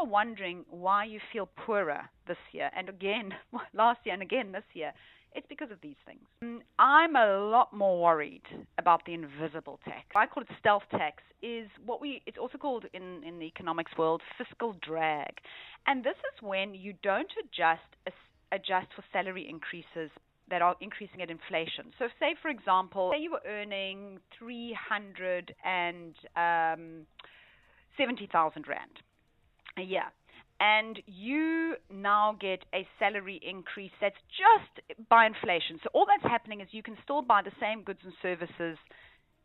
are wondering why you feel poorer this year, and again last year and again this year, it's because of these things. I'm a lot more worried about the invisible tax. I call it stealth tax. It's also called in the economics world fiscal drag. And this is when you don't adjust for salary increases that are increasing at inflation. So say, for example, say you were earning 370,000 Rand a year, and you now get a salary increase that's just by inflation. So all that's happening is you can still buy the same goods and services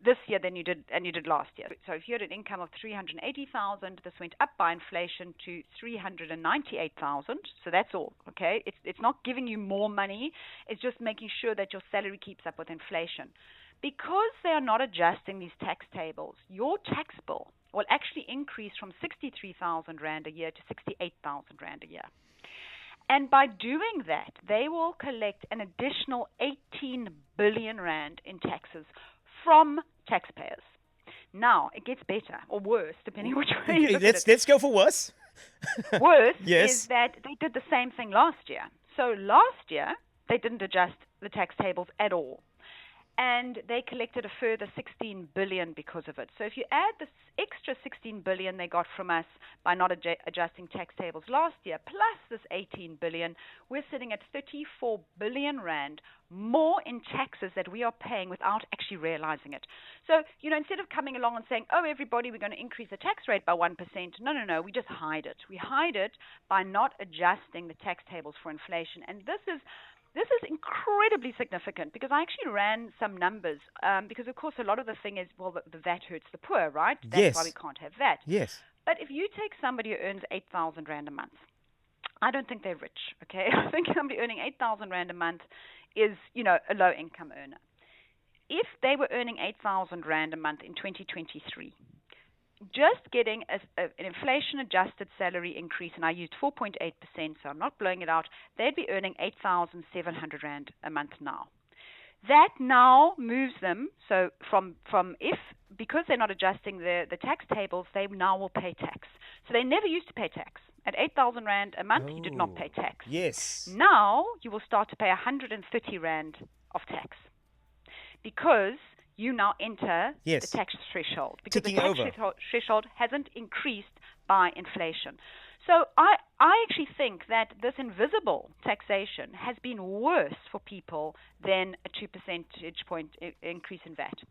this year than you did last year. So if you had an income of 380,000, this went up by inflation to 398,000. So that's all, okay? It's not giving you more money. It's just making sure that your salary keeps up with inflation. Because they are not adjusting these tax tables, your tax bill will actually increase from 63,000 Rand a year to 68,000 Rand a year. And by doing that, they will collect an additional 18 billion Rand in taxes from taxpayers. Now, it gets better or worse, depending which way you look at it. Let's go for worse. Worse Yes. is that they did the same thing last year. So last year, they didn't adjust the tax tables at all. And they collected a further 16 billion because of it. So if you add this extra 16 billion they got from us by not adjusting tax tables last year, plus this 18 billion, we're sitting at 34 billion Rand more in taxes that we are paying without actually realizing it. So, instead of coming along and saying, oh, everybody, we're going to increase the tax rate by 1%, no, we just hide it. We hide it by not adjusting the tax tables for inflation. And this is incredibly significant because I actually ran some numbers because, of course, a lot of the thing is, well, the VAT hurts the poor, right? That's why we can't have VAT. Yes. But if you take somebody who earns 8,000 Rand a month, I don't think they're rich, okay? I think somebody earning 8,000 Rand a month is, a low-income earner. If they were earning 8,000 Rand a month in 2023, just getting an inflation-adjusted salary increase, and I used 4.8%, so I'm not blowing it out, they'd be earning 8,700 Rand a month now. That now moves them, so because they're not adjusting the tax tables, they now will pay tax. So they never used to pay tax. At 8,000 Rand a month, you did not pay tax. Yes. Now you will start to pay 130 Rand of tax because you now enter the tax threshold because the tax threshold hasn't increased by inflation. So I actually think that this invisible taxation has been worse for people than a 2 percentage point increase in VAT.